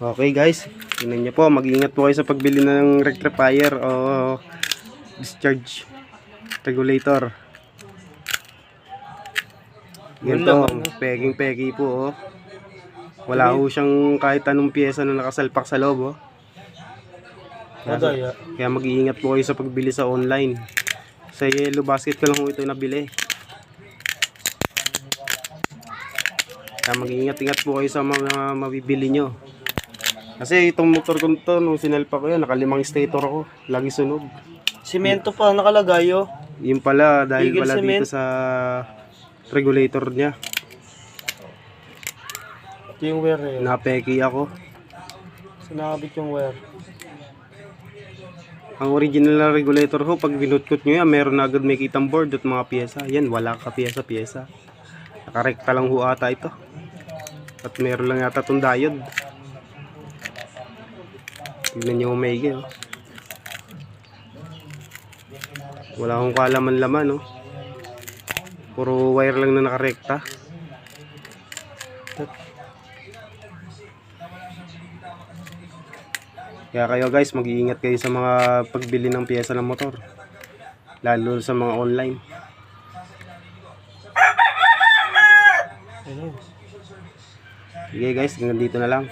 Okay guys, tingnan nyo po, mag-iingat po kayo sa pagbili ng rectifier o discharge regulator. Yan po, peking-peki po oh. Wala ho siyang kahit anong pyesa na nakasalpak sa loob oh. Kaya mag-iingat po kayo sa pagbili sa online. Sa Yellow Basket ko lang ho ito nabili. Kaya mag-iingat-ingat po kayo sa mga mabibili nyo. Kasi itong motor ko to, nung sinalpa ko yan, nakalimang stator ako. Lagi sunog. Simento pa nakalagay oh. Yun pala, dahil Eagle pala cement. dito sa regulator niya. Ito yung wear eh. Napeki ako. So nakabit yung wear. Ang original na regulator ho, pag binutkot nyo yan, meron na agad may kitang board at mga pyesa. Yan, wala ka pyesa-pyesa. Nakarekta lang ho ata ito. At meron lang yata itong diode. Tignan nyo maigi oh. Wala akong kalaman-laman oh. Puro wire lang na nakarekta. Kaya kayo guys, mag-iingat kayo sa mga pagbili ng pyesa ng motor. Lalo sa mga online. Sige guys, hanggang dito na lang.